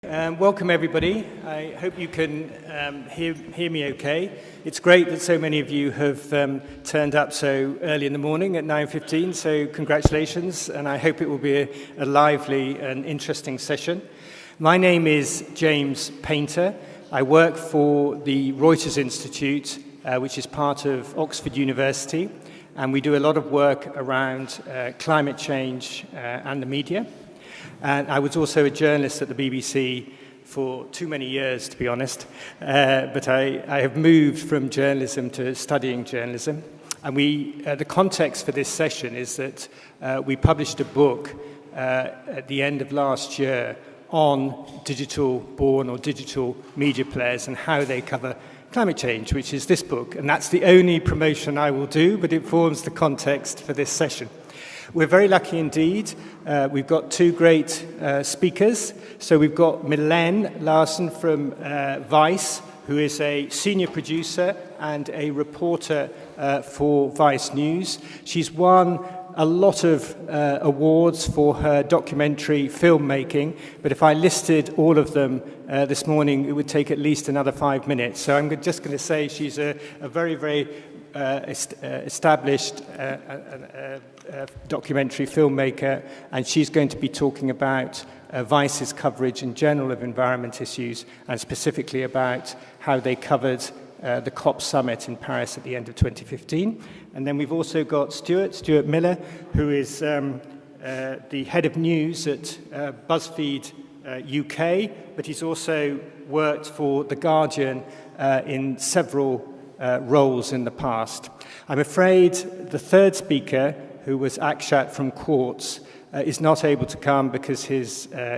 Welcome everybody. I hope you can hear me okay. It's great that so many of you have turned up so early in the morning at 9:15, so congratulations, and I hope it will be a lively and interesting session. My name is James Painter. I work for the Reuters Institute, which is part of Oxford University, and we do a lot of work around climate change and the media. And I was also a journalist at the BBC for too many years, to be honest, but I have moved from journalism to studying journalism. And the context for this session is that we published a book at the end of last year on digital-born or digital media players and how they cover climate change, which is this book. And that's the only promotion I will do, but it forms the context for this session. We're very lucky indeed. We've got two great speakers. So we've got Milène Larsen from Vice, who is a senior producer and a reporter for Vice News. She's won a lot of awards for her documentary filmmaking, but if I listed all of them this morning, it would take at least another 5 minutes. So I'm just going to say she's a very, very established documentary filmmaker, and she's going to be talking about Vice's coverage in general of environment issues, and specifically about how they covered the COP summit in Paris at the end of 2015. And then we've also got Stuart Miller, who is the head of news at BuzzFeed UK, but he's also worked for The Guardian in several roles in the past. I'm afraid the third speaker, who was Akshat from Quartz, is not able to come because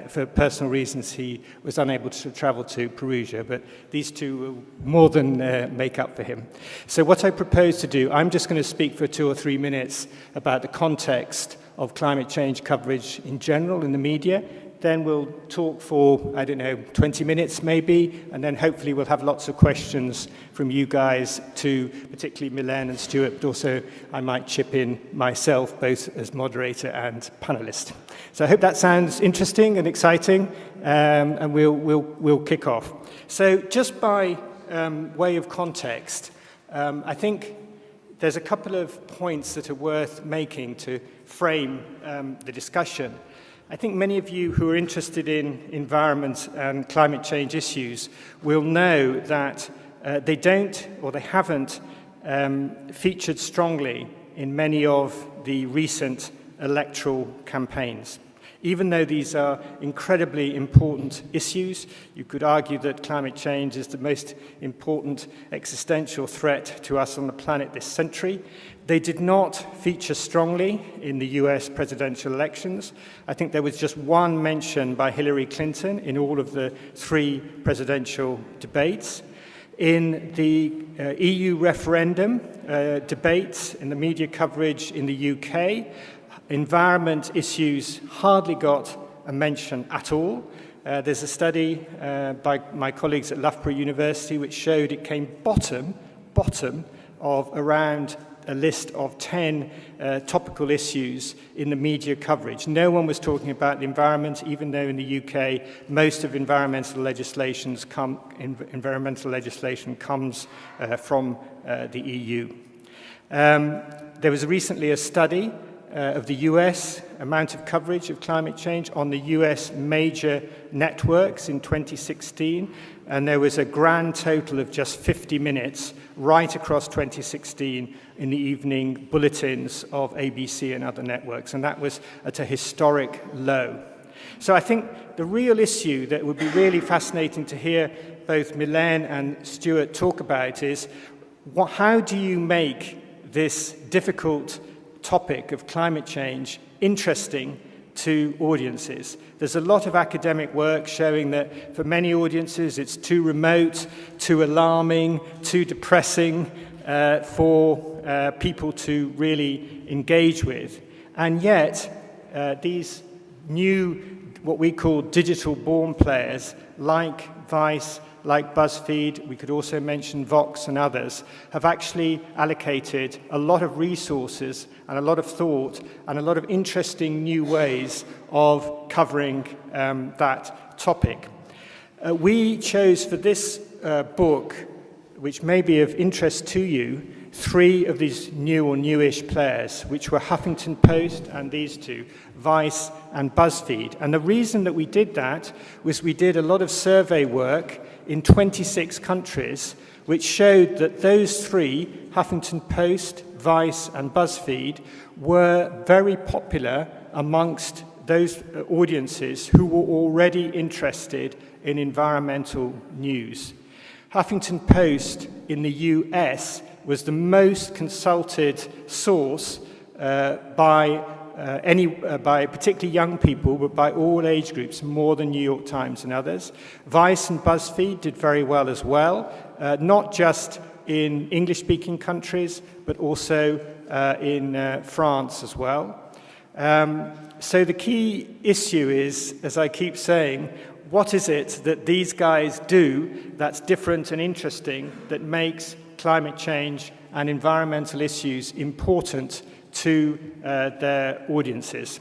for personal reasons he was unable to travel to Perugia, but these two will more than make up for him. So what I propose to do, I'm just going to speak for 2 or 3 minutes about the context of climate change coverage in general in the media. Then we'll talk for, 20 minutes maybe, and then hopefully we'll have lots of questions from you guys too, particularly Milène and Stuart, but also I might chip in myself, both as moderator and panelist. So I hope that sounds interesting and exciting, and we'll kick off. So just by way of context, I think there's a couple of points that are worth making to frame the discussion. I think many of you who are interested in environment and climate change issues will know that they haven't featured strongly in many of the recent electoral campaigns. Even though these are incredibly important issues, you could argue that climate change is the most important existential threat to us on the planet this century. They did not feature strongly in the US presidential elections. I think there was just one mention by Hillary Clinton in all of the 3 presidential debates. In the EU referendum debates, in the media coverage in the UK, environment issues hardly got a mention at all. There's a study by my colleagues at Loughborough University which showed it came bottom of around a list of 10 topical issues in the media coverage. No one was talking about the environment, even though in the UK most of environmental legislation comes from the EU. There was recently a study of the US amount of coverage of climate change on the US major networks in 2016, and there was a grand total of just 50 minutes right across 2016 in the evening bulletins of ABC and other networks, and that was at a historic low. So I think the real issue that would be really fascinating to hear both Milène and Stuart talk about is how do you make this difficult topic of climate change interesting to audiences? There's a lot of academic work showing that for many audiences it's too remote, too alarming, too depressing for people to really engage with. And yet these new, what we call digital-born players like Vice, like BuzzFeed, we could also mention Vox and others, have actually allocated a lot of resources and a lot of thought and a lot of interesting new ways of covering that topic. We chose for this book, which may be of interest to you, 3 of these new or newish players, which were Huffington Post and these 2, Vice and BuzzFeed. And the reason that we did that was we did a lot of survey work in 26 countries, which showed that those 3, Huffington Post, Vice and BuzzFeed, were very popular amongst those audiences who were already interested in environmental news. Huffington Post in the US was the most consulted source by particularly young people, but by all age groups, more than New York Times and others. Vice and BuzzFeed did very well as well, not just in English-speaking countries, but also in France as well. So the key issue is, as I keep saying, what is it that these guys do that's different and interesting that makes climate change and environmental issues important to their audiences?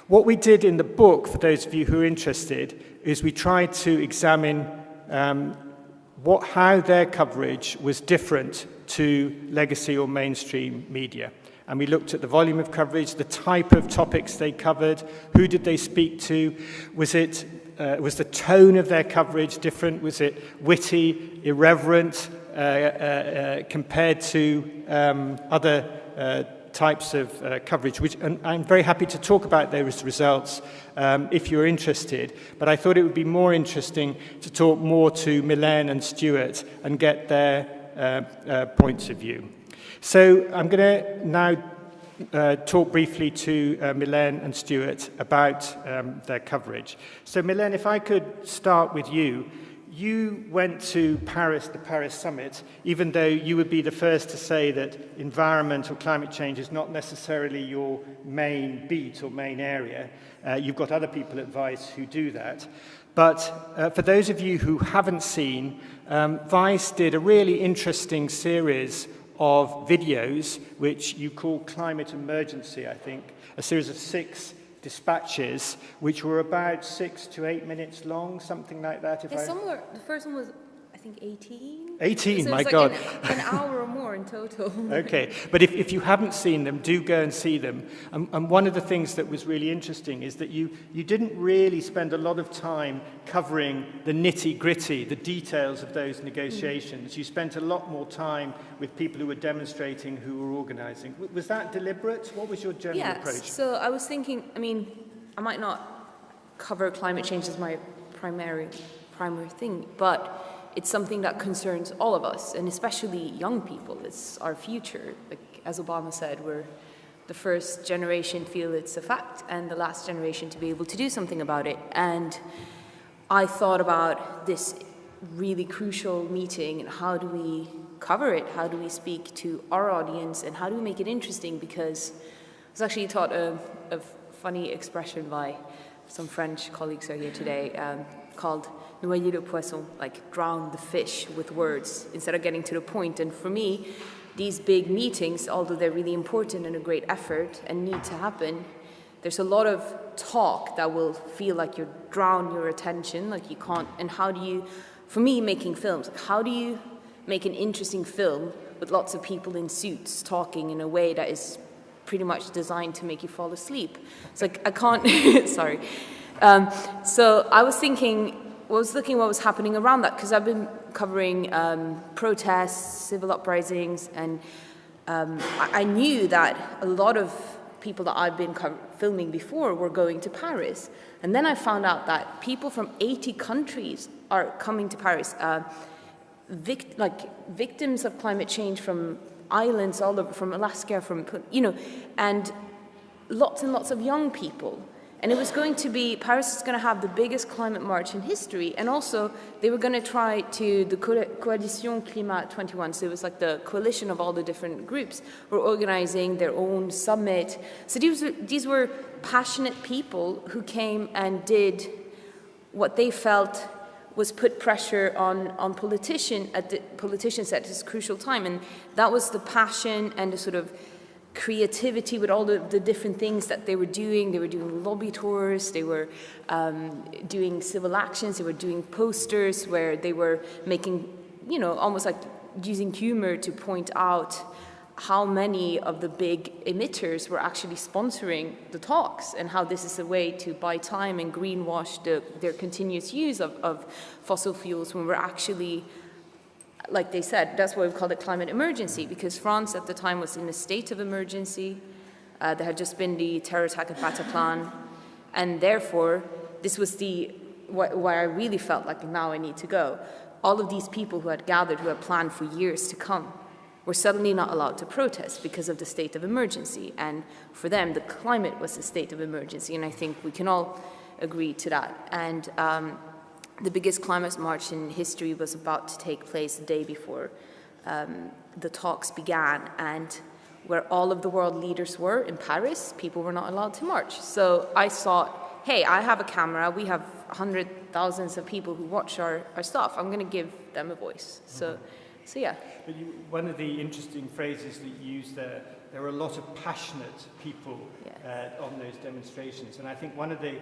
What we did in the book, for those of you who are interested, is we tried to examine how their coverage was different to legacy or mainstream media. And we looked at the volume of coverage, the type of topics they covered, who did they speak to, was the tone of their coverage different, was it witty, irreverent, compared to other types of coverage, and I'm very happy to talk about those results if you're interested, but I thought it would be more interesting to talk more to Milène and Stuart and get their points of view. So I'm going to now talk briefly to Milène and Stuart about their coverage. So Milène, if I could start with you. You went to Paris, the Paris summit, even though you would be the first to say that environment or climate change is not necessarily your main beat or main area. You've got other people at Vice who do that. But for those of you who haven't seen, Vice did a really interesting series of videos, which you call Climate Emergency, I think, a series of 6 dispatches, which were about 6 to 8 minutes long, something like that. The first one was, I think, 18? 18, so my like God. An hour or more in total. Okay, but if you haven't seen them, do go and see them. And one of the things that was really interesting is that you didn't really spend a lot of time covering the nitty-gritty, the details of those negotiations. You spent a lot more time with people who were demonstrating, who were organizing. Was that deliberate? What was your general approach? Yes, so I was thinking, I might not cover climate change as my primary thing, but it's something that concerns all of us, and especially young people. It's our future. Like, as Obama said, we're the first generation feel it's a fact, and the last generation to be able to do something about it. And I thought about this really crucial meeting, and how do we cover it? How do we speak to our audience, and how do we make it interesting? Because I was actually taught a funny expression by some French colleagues who are here today, called noyer le poisson, like drown the fish with words instead of getting to the point. And for me, these big meetings, although they're really important and a great effort and need to happen, there's a lot of talk that will feel like you drown your attention, like you can't. And how do you, for me, making films, how do you make an interesting film with lots of people in suits talking in a way that is pretty much designed to make you fall asleep? It's like, I can't, sorry. So I was looking what was happening around that, because I've been covering protests, civil uprisings, and I knew that a lot of people that I've been filming before were going to Paris. And then I found out that people from 80 countries are coming to Paris, victims of climate change from islands all over, from Alaska, and lots of young people. And it was going to be, Paris is going to have the biggest climate march in history. And also, they were going to try to, the Coalition Climat 21, so it was like the coalition of all the different groups, were organizing their own summit. So these were passionate people who came and did what they felt was put pressure on politicians at this crucial time. And that was the passion and the sort of creativity with all the different things that they were doing. They were doing lobby tours, they were doing civil actions, they were doing posters where they were making, you know, almost like using humor to point out how many of the big emitters were actually sponsoring the talks, and how this is a way to buy time and greenwash their continuous use of fossil fuels, when we're actually, like they said, that's why we called it climate emergency, because France at the time was in a state of emergency. There had just been the terror attack at Bataclan, and therefore this was why I really felt like now I need to go. All of these people who had gathered, who had planned for years to come, were suddenly not allowed to protest because of the state of emergency. And for them, the climate was a state of emergency, and I think we can all agree to that. And the biggest climate march in history was about to take place the day before the talks began, and where all of the world leaders were in Paris, people were not allowed to march. So I thought, hey, I have a camera, we have thousands of people who watch our stuff, I'm gonna give them a voice. So yeah. But one of the interesting phrases that you used there were a lot of passionate people on those demonstrations. And I think one of the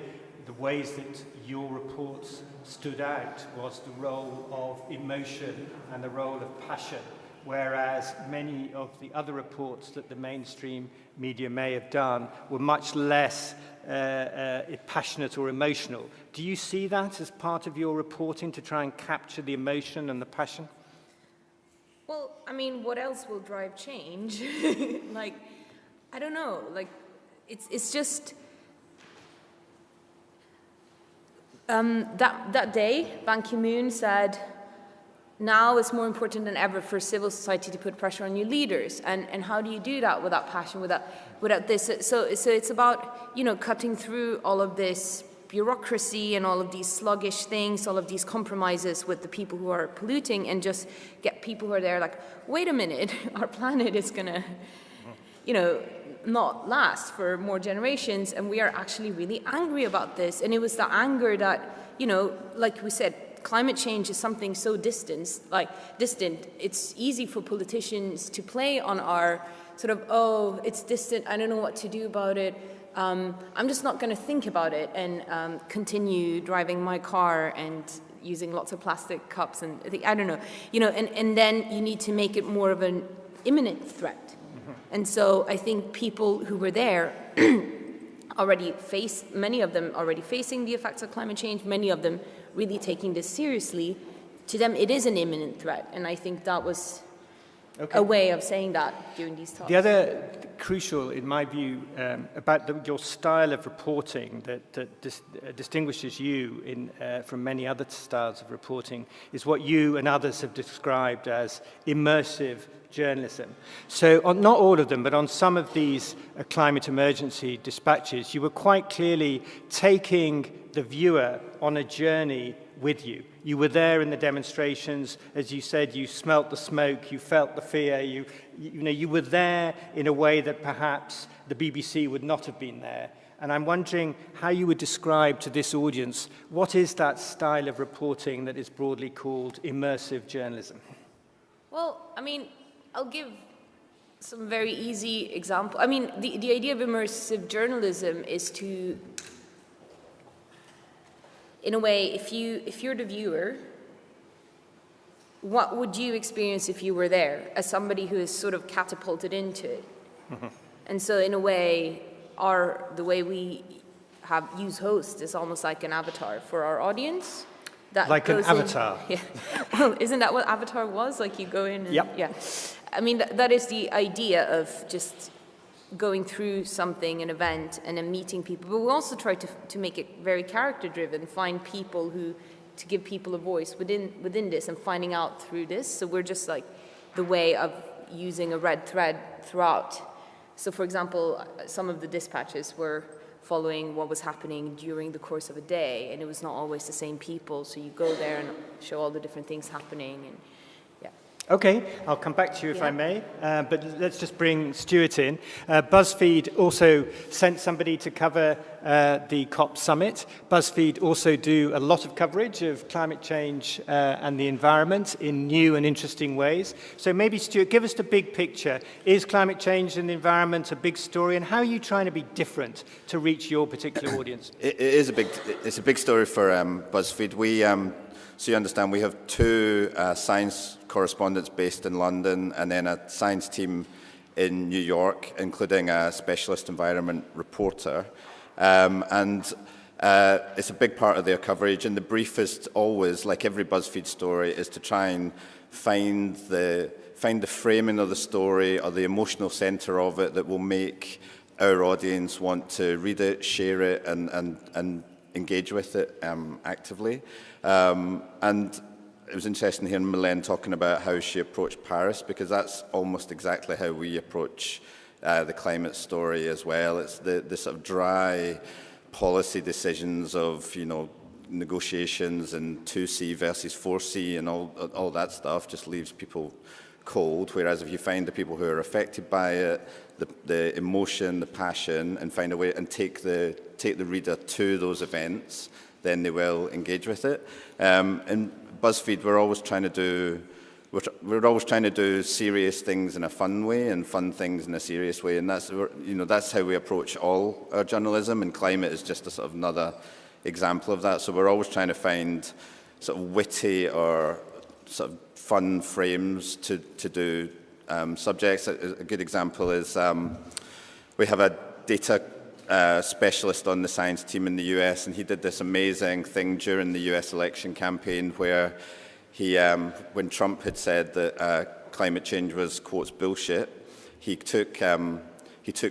ways that your reports stood out was the role of emotion and the role of passion, whereas many of the other reports that the mainstream media may have done were much less passionate or emotional. Do you see that as part of your reporting, to try and capture the emotion and the passion? Well, I mean, what else will drive change? Like, I don't know. Like, it's just that day, Ban Ki-moon said, now it's more important than ever for civil society to put pressure on your leaders. And how do you do that without passion, without this? So it's about, you know, cutting through all of this bureaucracy and all of these sluggish things, all of these compromises with the people who are polluting, and just get people who are there like, wait a minute, our planet is gonna, you know, not last for more generations, and we are actually really angry about this. And it was the anger that, you know, like we said, climate change is something so distant. It's easy for politicians to play on our sort of, oh, it's distant, I don't know what to do about it. I'm just not going to think about it and continue driving my car and using lots of plastic cups and I don't know, you know, and then you need to make it more of an imminent threat. And so I think people who were there many of them already facing the effects of climate change, many of them really taking this seriously. To them, it is an imminent threat, and I think that was a way of saying that during these talks. The other crucial, in my view, about your style of reporting that distinguishes you from many other styles of reporting is what you and others have described as immersive journalism. So not all of them, but on some of these climate emergency dispatches, you were quite clearly taking the viewer on a journey with you. You were there in the demonstrations, as you said, you smelt the smoke, you felt the fear, you were there in a way that perhaps the BBC would not have been there. And I'm wondering how you would describe to this audience, what is that style of reporting that is broadly called immersive journalism? Well, I mean, I'll give some very easy example. I mean, the idea of immersive journalism is to, in a way, if you're the viewer, what would you experience if you were there as somebody who is sort of catapulted into it? Mm-hmm. And so in a way, the way we use host is almost like an avatar for our audience. That like an avatar? Yeah. Well, isn't that what Avatar was? Like you go in and... Yep. Yeah. I mean, that is the idea of just going through something, an event, and then meeting people. But we also try to make it very character-driven, find people to give people a voice within this and finding out through this. So we're just like the way of using a red thread throughout. So for example, some of the dispatches were following what was happening during the course of a day, and it was not always the same people. So you go there and show all the different things happening, and yeah. Okay, I'll come back to you if Yeah. I may, but let's just bring Stuart in. BuzzFeed also sent somebody to cover the COP summit. BuzzFeed also do a lot of coverage of climate change and the environment in new and interesting ways. So maybe, Stuart, give us the big picture. Is climate change and the environment a big story, and how are you trying to be different to reach your particular audience? It's a big story for BuzzFeed. So you understand, we have two science correspondents based in London and then a science team in New York, including a specialist environment reporter. It's a big part of their coverage, and the brief is always, like every BuzzFeed story, is to try and find the framing of the story or the emotional centre of it that will make our audience want to read it, share it, and engage with it actively. And it was interesting hearing Mylène talking about how she approached Paris, because that's almost exactly how we approach the climate story as well. It's the sort of dry policy decisions of, negotiations and 2C versus 4C and all that stuff just leaves people cold. Whereas if you find the people who are affected by it, the emotion, the passion, and find a way and take the reader to those events, then they will engage with it. In BuzzFeed, we're always trying to do serious things in a fun way and fun things in a serious way, and that's how we approach all our journalism. And climate is just a sort of another example of that. So we're always trying to find sort of witty or sort of fun frames to do subjects. A good example is we have a data specialist on the science team in the US, and he did this amazing thing during the US election campaign where he, when Trump had said that climate change was, quotes, bullshit, he took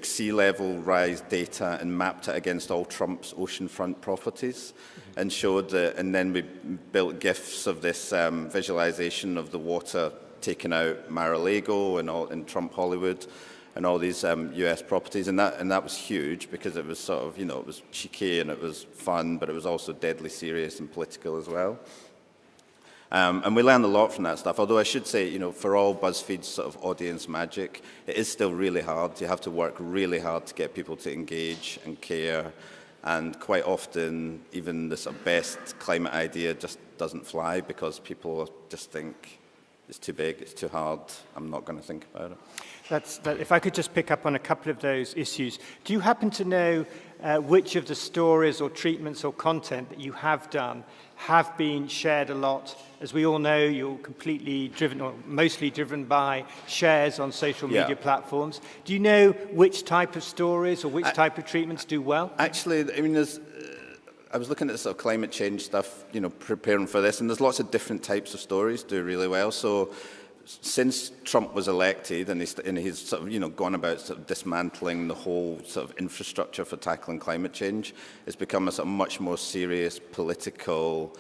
sea level rise data and mapped it against all Trump's oceanfront properties and showed that, and then we built GIFs of this visualization of the water taking out Mar-a-Lago and Trump Hollywood and all these US properties, and that was huge because it was sort of, it was cheeky and it was fun, but it was also deadly serious and political as well. And we learned a lot from that stuff, although I should say, for all BuzzFeed's sort of audience magic, it is still really hard. You have to work really hard to get people to engage and care, and quite often even the sort of best climate idea just doesn't fly because people just think it's too big, it's too hard, I'm not going to think about it. If I could just pick up on a couple of those issues. Do you happen to know which of the stories or treatments or content that you have done have been shared a lot? As we all know, you're completely driven, or mostly driven by shares on social media platforms. Do you know which type of stories or which type of treatments do well? Actually, I mean, I was looking at sort of climate change stuff, preparing for this, and there's lots of different types of stories do really well. So since Trump was elected and he's sort of, gone about sort of dismantling the whole sort of infrastructure for tackling climate change, it's become a sort of much more serious political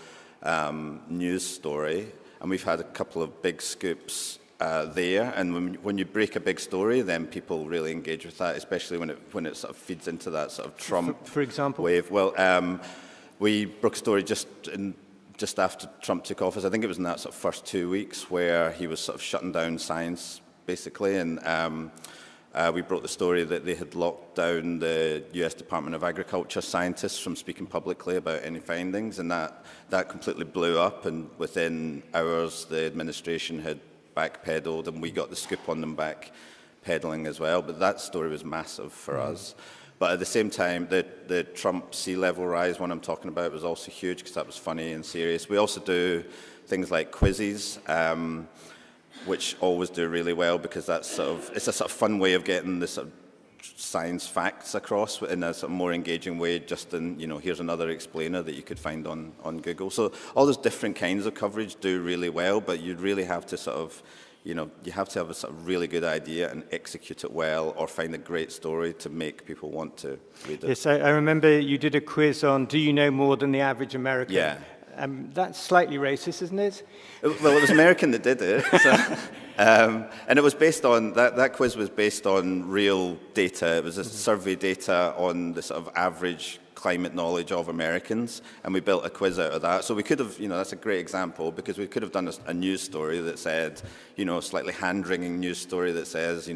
news story. And we've had a couple of big scoops there. And when you break a big story, then people really engage with that, especially when it sort of feeds into that sort of Trump for example? wave. Well, we broke a story just after Trump took office. I think it was in that sort of first 2 weeks where he was sort of shutting down science, basically, and we broke the story that they had locked down the US Department of Agriculture scientists from speaking publicly about any findings, and that completely blew up, and within hours the administration had backpedaled, and we got the scoop on them backpedaling as well. But that story was massive for us. But at the same time, the Trump sea level rise one I'm talking about was also huge because that was funny and serious. We also do things like quizzes, which always do really well because it's a sort of fun way of getting the sort of science facts across in a sort of more engaging way, just in, here's another explainer that you could find on Google. So all those different kinds of coverage do really well, but you'd really have to sort of, you have to have a sort of really good idea and execute it well, or find a great story to make people want to read it. Yes, I remember you did a quiz on, do you know more than the average American? Yeah. That's slightly racist, isn't it? Well, it was American that did it. So, and it was based on, that quiz was based on real data. It was a survey data on the sort of average climate knowledge of Americans, and we built a quiz out of that. So we could have, that's a great example, because we could have done a news story that said, slightly hand-wringing news story that says,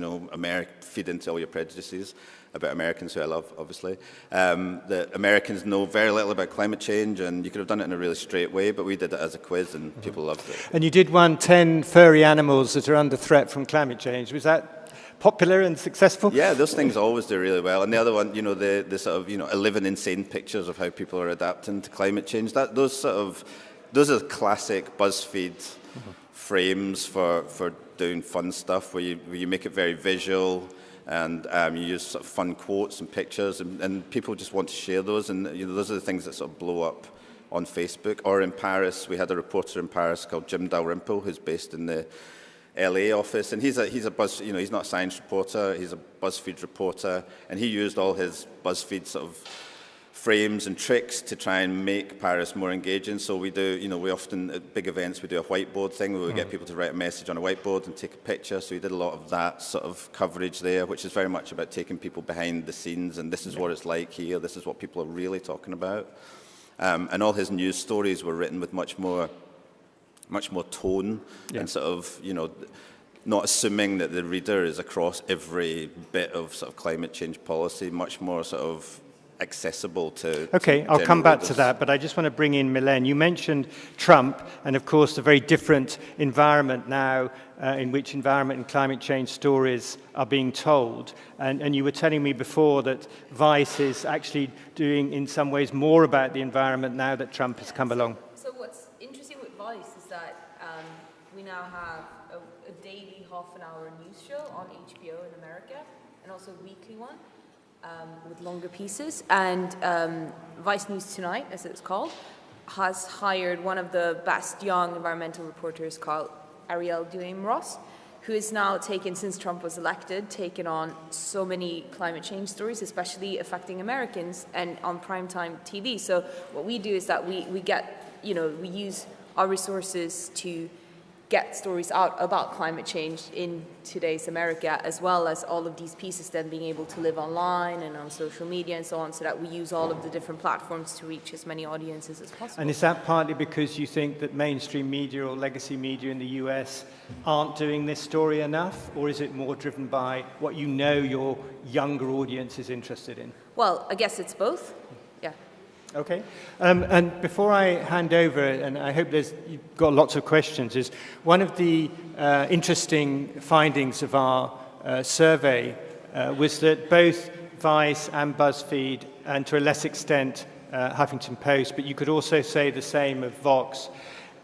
feed into all your prejudices about Americans, who I love, obviously. That Americans know very little about climate change, and you could have done it in a really straight way, but we did it as a quiz, and people loved it. And you did one, 10 furry animals that are under threat from climate change. Was that popular and successful? Yeah, those things always do really well. And the other one, the sort of, 11 insane pictures of how people are adapting to climate change. Those are classic BuzzFeed frames for doing fun stuff, where you make it very visual, and you use sort of fun quotes and pictures, and people just want to share those, and those are the things that sort of blow up on Facebook. Or in Paris, we had a reporter in Paris called Jim Dalrymple, who's based in the LA office, and he's a he's not a science reporter, he's a BuzzFeed reporter, and he used all his BuzzFeed sort of frames and tricks to try and make Paris more engaging. So we do, we often, at big events, we do a whiteboard thing where we get people to write a message on a whiteboard and take a picture. So we did a lot of that sort of coverage there, which is very much about taking people behind the scenes, and this is what it's like here, this is what people are really talking about. And all his news stories were written with much more tone, and sort of, not assuming that the reader is across every bit of sort of climate change policy, much more sort of accessible to Okay, I'll come back to that, but I just want to bring in Mylène. You mentioned Trump, and of course the very different environment now in which environment and climate change stories are being told. And you were telling me before that Vice is actually doing, in some ways, more about the environment now that Trump has come along. So what's interesting with Vice is that we now have a daily half-an-hour news show on HBO in America, and also a weekly one. With longer pieces, and Vice News Tonight, as it's called, has hired one of the best young environmental reporters called Ariel Duhaime-Ross, who is now since Trump was elected, taken on so many climate change stories, especially affecting Americans, and on primetime TV. So what we do is that we use our resources to get stories out about climate change in today's America, as well as all of these pieces then being able to live online and on social media and so on, so that we use all of the different platforms to reach as many audiences as possible. And is that partly because you think that mainstream media or legacy media in the US aren't doing this story enough, or is it more driven by what your younger audience is interested in? Well, I guess it's both. Yeah. Okay. And before I hand over, and I hope you've got lots of questions, is one of the interesting findings of our survey was that both Vice and BuzzFeed, and to a less extent Huffington Post, but you could also say the same of Vox,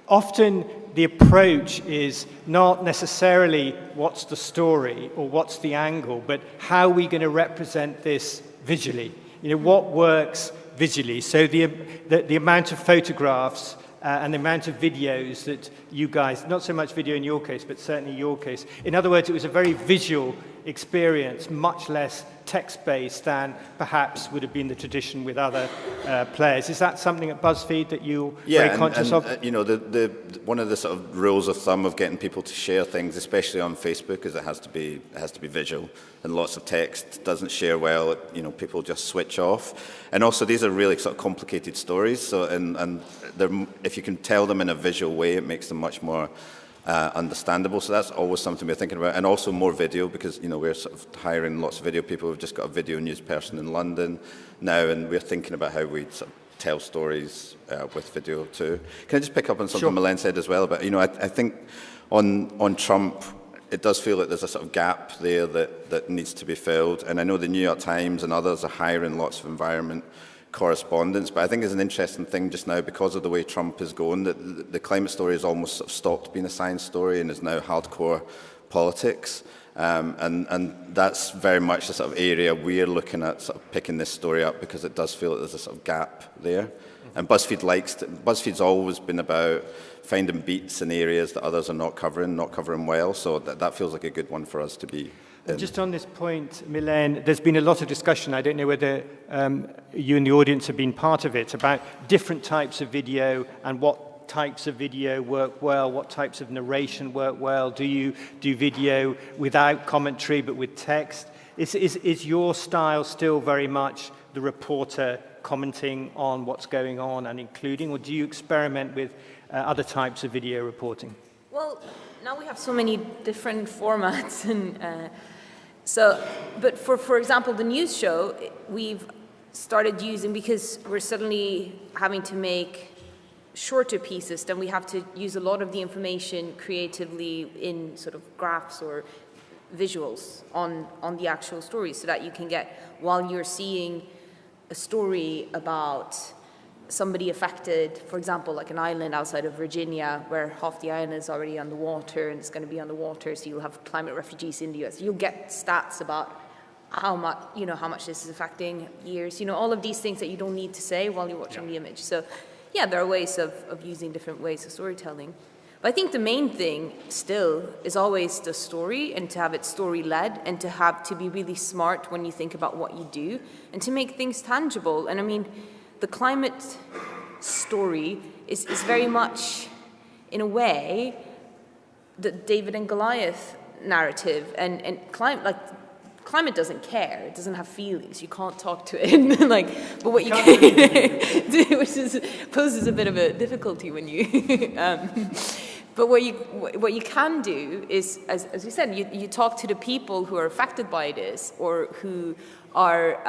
often the approach is not necessarily what's the story or what's the angle, but how are we going to represent this visually? What works visually. So the amount of photographs and the amount of videos that you guys, not so much video in your case, but certainly your case. In other words, it was a very visual experience, much less text-based than perhaps would have been the tradition with other players. Is that something at BuzzFeed that you're very conscious of? One of the sort of rules of thumb of getting people to share things, especially on Facebook, is it has to be visual, and lots of text doesn't share well. People just switch off. And also, these are really sort of complicated stories. So, and if you can tell them in a visual way, it makes them much more understandable. So that's always something we're thinking about, and also more video, because we're sort of hiring lots of video people. We've just got a video news person in London now, and we're thinking about how we sort of tell stories with video too. Can I just pick up on something Mylène said as well about, I think on Trump, it does feel like there's a sort of gap there that needs to be filled, and I know the New York Times and others are hiring lots of environment correspondence, but I think it's an interesting thing just now, because of the way Trump is going, that the climate story has almost sort of stopped being a science story and is now hardcore politics. And that's very much the sort of area we're looking at, sort of picking this story up, because it does feel like there's a sort of gap there. And BuzzFeed's always been about finding beats in areas that others are not covering well, so that feels like a good one for us to be. And just on this point, Mylène, there's been a lot of discussion, I don't know whether you and the audience have been part of it, about different types of video and what types of video work well, what types of narration work well. Do you do video without commentary but with text? Is your style still very much the reporter commenting on what's going on and including, or do you experiment with other types of video reporting? Well, now we have so many different formats, and but for example, the news show, we've started using, because we're suddenly having to make shorter pieces, then we have to use a lot of the information creatively in sort of graphs or visuals on the actual story, so that you can get, while you're seeing a story about somebody affected, for example, like an island outside of Virginia where half the island is already underwater and it's going to be underwater, so you'll have climate refugees in the US. You'll get stats about how much this is affecting years, all of these things that you don't need to say while you're watching the image. So yeah, there are ways of using different ways of storytelling. But I think the main thing still is always the story, and to have it story-led, and to be really smart when you think about what you do, and to make things tangible. And I mean, the climate story is very much, in a way, the David and Goliath narrative, and climate doesn't care. It doesn't have feelings. You can't talk to it. But what you can do, which poses a bit of a difficulty when you. But what you can do is, as you said, you talk to the people who are affected by this, or who are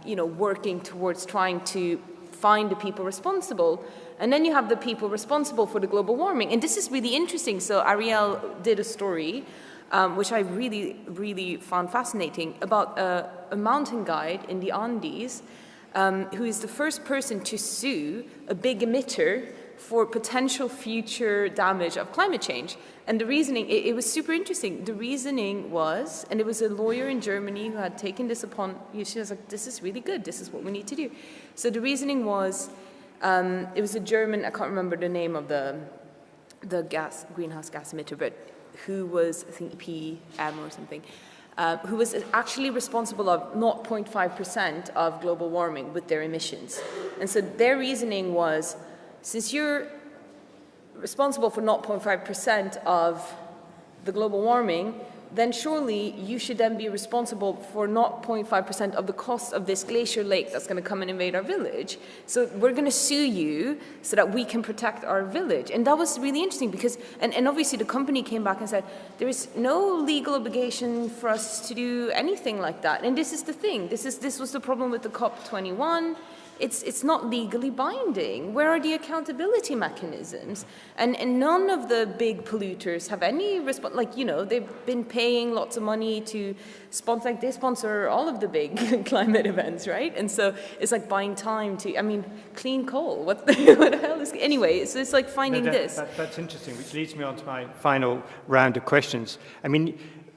working towards trying to find the people responsible. And then you have the people responsible for the global warming. And this is really interesting. So Ariel did a story, which I really, really found fascinating, about a mountain guide in the Andes who is the first person to sue a big emitter for potential future damage of climate change. And the reasoning, it was super interesting. The reasoning was, and it was a lawyer in Germany who had taken this upon, she was like, this is really good, this is what we need to do. So the reasoning was, it was a German, I can't remember the name of the greenhouse gas emitter, but who was, I think, PM or something, who was actually responsible of 0.5% of global warming with their emissions. And so their reasoning was, since you're responsible for 0.5% of the global warming, then surely you should then be responsible for 0.5% of the cost of this glacier lake that's going to come and invade our village. So we're going to sue you so that we can protect our village. And that was really interesting because, and obviously the company came back and said, there is no legal obligation for us to do anything like that. And this is the thing. This was the problem with the COP21. It's not legally binding. Where are the accountability mechanisms? And none of the big polluters have any response. They've been paying lots of money to sponsor, they sponsor all of the big climate events, right? And so it's like buying time to, clean coal. What the hell is, anyway, so it's like finding this. That's interesting, which leads me on to my final round of questions.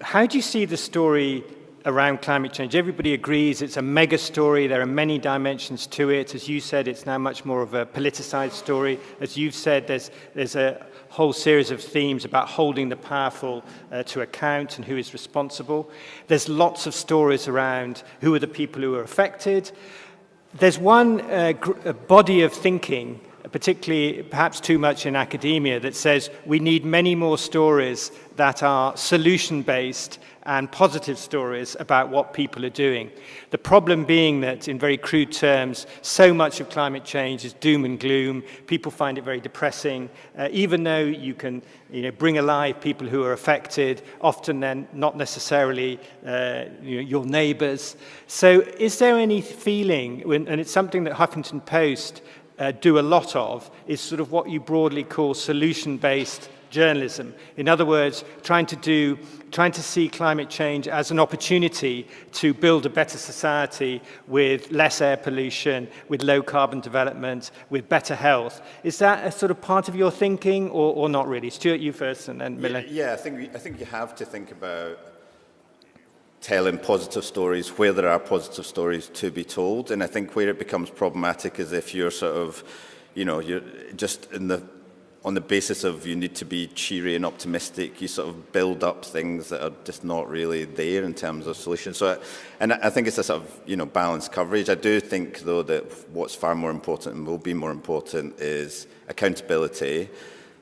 How do you see the story around climate change? Everybody agrees it's a mega story. There are many dimensions to it. As you said, it's now much more of a politicized story. As you've said, there's a whole series of themes about holding the powerful to account and who is responsible. There's lots of stories around who are the people who are affected. There's one body of thinking, particularly perhaps too much in academia, that says we need many more stories that are solution-based and positive stories about what people are doing. The problem being that, in very crude terms, so much of climate change is doom and gloom. People find it very depressing, even though you can bring alive people who are affected, often then not necessarily your neighbours. So is there any feeling, and it's something that Huffington Post do a lot of, is sort of what you broadly call solution-based journalism. In other words, trying to see climate change as an opportunity to build a better society with less air pollution, with low carbon development, with better health. Is that a sort of part of your thinking, or not really? Stuart, you first, and then Miller. Yeah, I think you have to think about telling positive stories where there are positive stories to be told, and I think where it becomes problematic is if you're sort of, you're just on the basis of you need to be cheery and optimistic, you sort of build up things that are just not really there in terms of solutions. So, and I think it's a sort of, balanced coverage. I do think, though, that what's far more important and will be more important is accountability,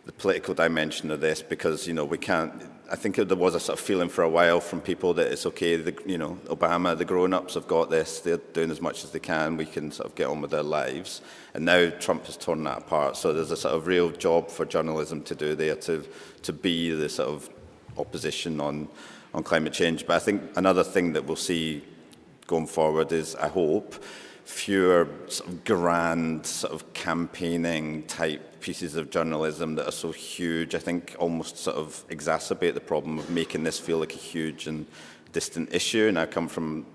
the political dimension of this, because, we can't, I think there was a sort of feeling for a while from people that it's okay, Obama, the grown-ups have got this, they're doing as much as they can, we can sort of get on with their lives. And now Trump has torn that apart, so there's a sort of real job for journalism to do there to be the sort of opposition on climate change. But I think another thing that we'll see going forward is, I hope, fewer sort of grand sort of campaigning type pieces of journalism that are so huge. I think almost sort of exacerbate the problem of making this feel like a huge and distant issue. And I come from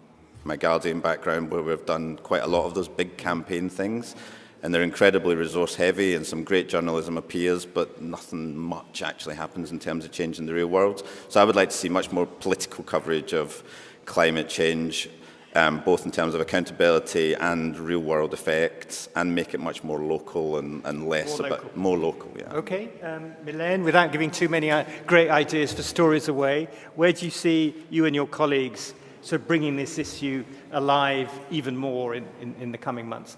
my Guardian background where we've done quite a lot of those big campaign things, and they're incredibly resource heavy and some great journalism appears, but nothing much actually happens in terms of changing the real world. So I would like to see much more political coverage of climate change, both in terms of accountability and real-world effects, and make it much more local and less more local. Yeah. Okay, Milène, without giving too many great ideas for stories away, where do you see you and your colleagues sort of bringing this issue alive even more in the coming months?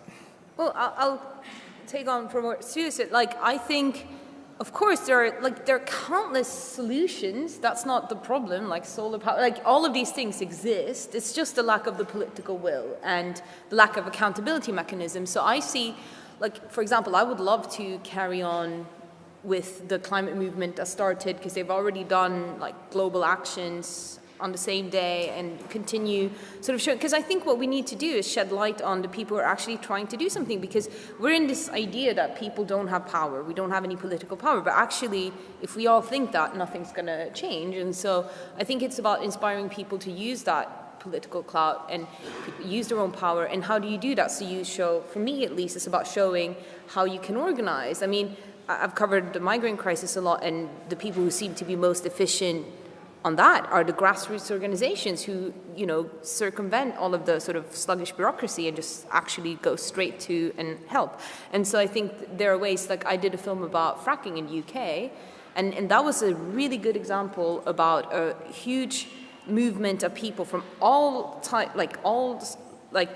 Well, I'll take on from what Sue said. I think, of course, there are countless solutions. That's not the problem. Like solar power, all of these things exist. It's just the lack of the political will and the lack of accountability mechanisms. So I see, for example, I would love to carry on with the climate movement that started, because they've already done global actions on the same day, and continue sort of showing, because I think what we need to do is shed light on the people who are actually trying to do something, because we're in this idea that people don't have power, we don't have any political power, but actually if we all think that, nothing's going to change. And so I think it's about inspiring people to use that political clout and use their own power. And how do you do that? So you show, for me at least, it's about showing how you can organize. I mean, I've covered the migrant crisis a lot, and the people who seem to be most efficient on that are the grassroots organizations who, circumvent all of the sort of sluggish bureaucracy and just actually go straight to and help. And so I think there are ways, I did a film about fracking in the UK, and that was a really good example about a huge movement of people from all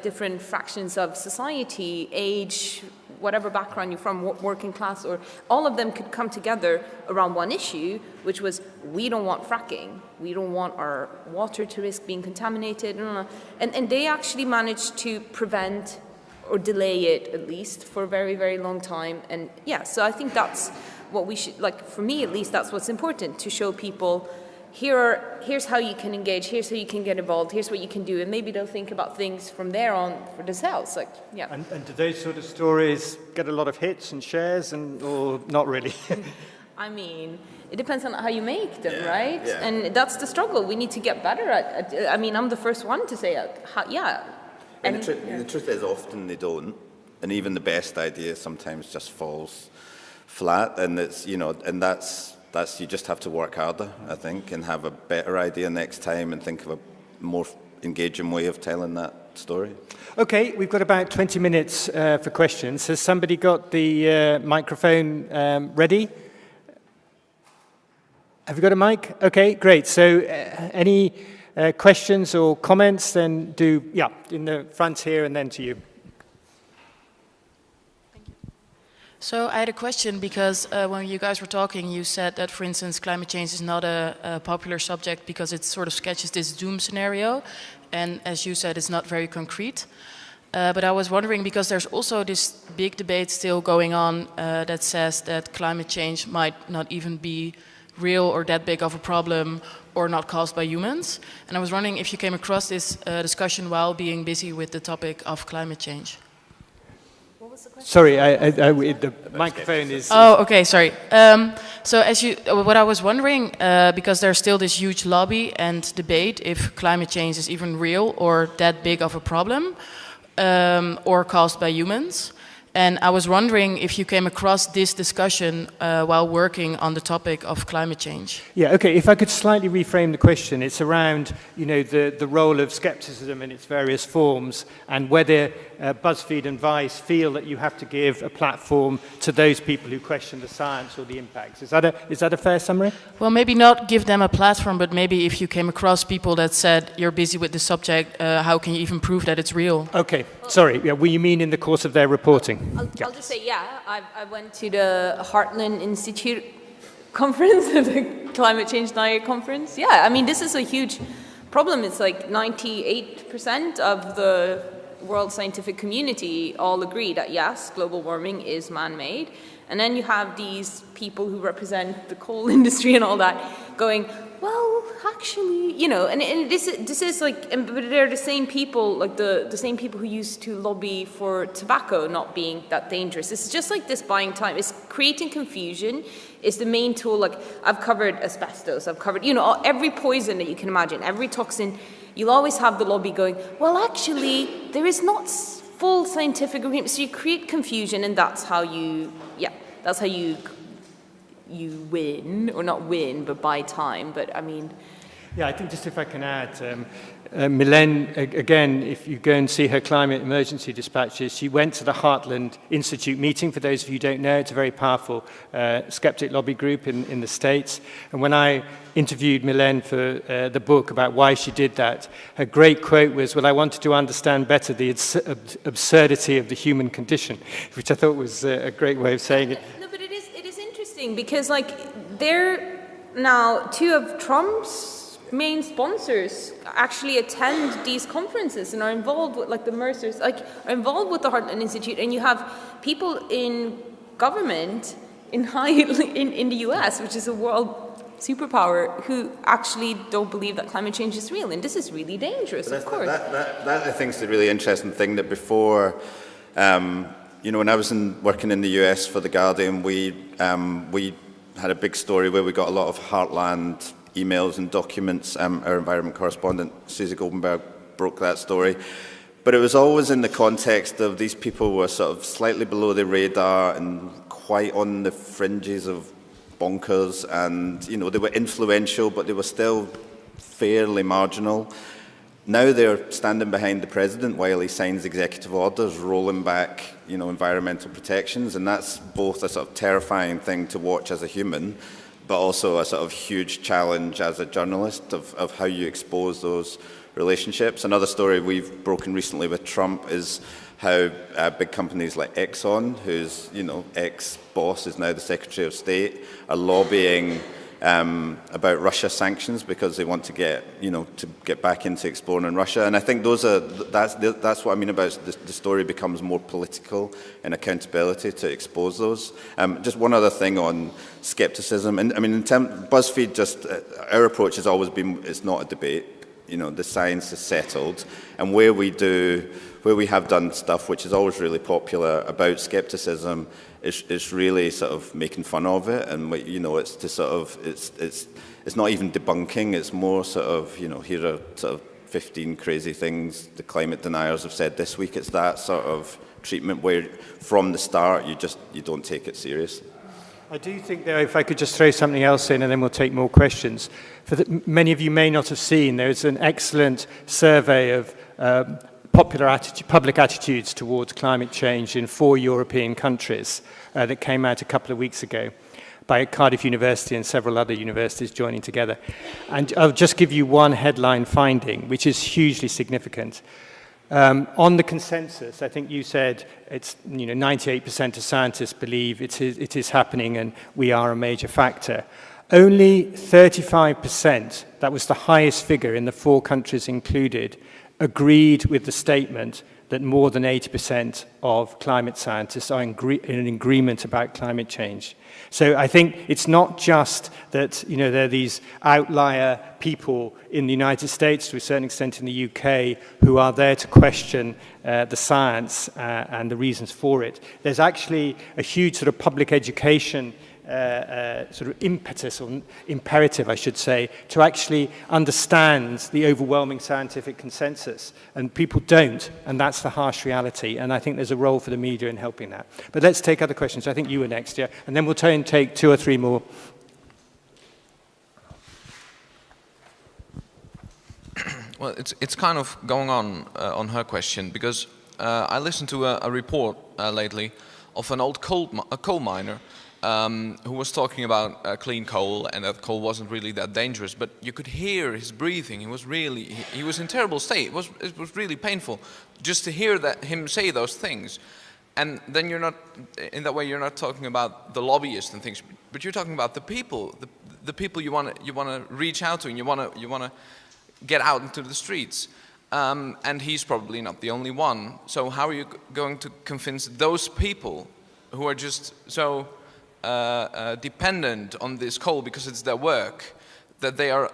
different fractions of society, age, whatever background you're from, working class, or all of them could come together around one issue, which was, we don't want fracking. We don't want our water to risk being contaminated. And they actually managed to prevent or delay it, at least, for a very, very long time. And yeah, so I think what we should, for me at least, that's what's important, to show people, here's how you can engage, here's how you can get involved, here's what you can do, and maybe they'll think about things from there on for themselves. And do those sort of stories get a lot of hits and shares, or not really? I mean, it depends on how you make them, right? Yeah. And that's the struggle. We need to get better at I mean, I'm the first one to say, And the truth is, often they don't, and even the best idea sometimes just falls flat, and it's, and that's you just have to work harder, I think, and have a better idea next time, and think of a more engaging way of telling that story. Okay, we've got about 20 minutes for questions. Has somebody got the microphone ready? Have you got a mic? Okay, great. So any questions or comments, then in the front here, and then to you. So I had a question, because when you guys were talking, you said that, for instance, climate change is not a popular subject because it sort of sketches this doom scenario. And as you said, it's not very concrete. But I was wondering, because there's also this big debate still going on that says that climate change might not even be real or that big of a problem, or not caused by humans. And I was wondering if you came across this discussion while being busy with the topic of climate change. Sorry, the microphone is... Oh, okay, sorry. So what I was wondering, because there's still this huge lobby and debate if climate change is even real or that big of a problem, or caused by humans. And I was wondering if you came across this discussion while working on the topic of climate change. Yeah, okay, if I could slightly reframe the question, it's around, the role of skepticism in its various forms, and whether BuzzFeed and Vice feel that you have to give a platform to those people who question the science or the impacts. Is that a fair summary? Well, maybe not give them a platform, but maybe if you came across people that said, you're busy with the subject, how can you even prove that it's real? Okay, sorry, what you mean in the course of their reporting? I'll just say, I went to the Heartland Institute conference, the climate change denier conference. Yeah, I mean, this is a huge problem. It's like 98% of the world scientific community all agree that yes, global warming is man-made. And then you have these people who represent the coal industry and all that going, well, actually, you know, and this is like, but they're the same people, like the same people who used to lobby for tobacco not being that dangerous. It's just like this buying time. It's creating confusion is the main tool. Like, I've covered asbestos, I've covered, you know, every poison that you can imagine, every toxin. You'll always have the lobby going, well, actually, there is not full scientific agreement. So you create confusion, and that's how you, that's how you win, or not win, but buy time. But I mean... Yeah, I think just if I can add, Mylène, again, if you go and see her climate emergency dispatches, she went to the Heartland Institute meeting. For those of you who don't know, it's a very powerful skeptic lobby group in the States. And when I interviewed Mylène for the book about why she did that, her great quote was, well, I wanted to understand better the absurdity of the human condition, which I thought was a great way of saying it. No, but it is interesting because, like, they're now two of Trump's main sponsors actually attend these conferences and are involved with, like, the Mercers, like, are involved with the Heartland Institute, and you have people in government in the US, which is a world superpower, who actually don't believe that climate change is real, and this is really dangerous, of course. That I think is the really interesting thing, that before, you know, when I was working in the US for The Guardian, we had a big story where we got a lot of Heartland emails and documents. Our environment correspondent, Susie Goldenberg, broke that story. But it was always in the context of these people were sort of slightly below the radar and quite on the fringes of bonkers, and, you know, they were influential, but they were still fairly marginal. Now they're standing behind the president while he signs executive orders, rolling back, you know, environmental protections, and that's both a sort of terrifying thing to watch as a human, but also a sort of huge challenge as a journalist of how you expose those relationships. Another story we've broken recently with Trump is how big companies like Exxon, whose, you know, ex-boss is now the Secretary of State, are lobbying about Russia sanctions because they want to get, you know, to get back into exploring in Russia. And I think that's what I mean about the story becomes more political and accountability to expose those. Just one other thing on skepticism, and I mean, in BuzzFeed, just our approach has always been, it's not a debate. You know, the science is settled, and where we have done stuff which is always really popular about skepticism, it's really sort of making fun of it, and, you know, it's to sort of, it's not even debunking, it's more sort of, you know, here are sort of 15 crazy things the climate deniers have said this week. It's that sort of treatment where from the start you don't take it seriously. I do think, though, if I could just throw something else in, and then we'll take more questions. Many of you may not have seen, there's an excellent survey of public attitudes towards climate change in 4 European countries that came out a couple of weeks ago by Cardiff University and several other universities joining together. And I'll just give you one headline finding, which is hugely significant. On the consensus, I think you said it's, you know, 98% of scientists believe it is happening and we are a major factor. Only 35%, that was the highest figure in the 4 countries included, agreed with the statement that more than 80% of climate scientists are in agreement about climate change. So I think it's not just that, you know, there are these outlier people in the United States, to a certain extent in the UK, who are there to question the science and the reasons for it. There's actually a huge sort of public education sort of impetus, or imperative, I should say, to actually understand the overwhelming scientific consensus. And people don't, and that's the harsh reality. And I think there's a role for the media in helping that. But let's take other questions. I think you were next, yeah? And then we'll try and take 2 or 3 more. Well, it's kind of going on her question, because I listened to a report lately of an old coal miner who was talking about clean coal, and that coal wasn't really that dangerous, but you could hear his breathing. He was in terrible state. It was really painful just to hear him say those things. And then in that way you're not talking about the lobbyists and things, but you're talking about the people, the people you want to reach out to, and you want to get out into the streets. And he's probably not the only one. So how are you going to convince those people who are just so dependent on this coal because it's their work, that they are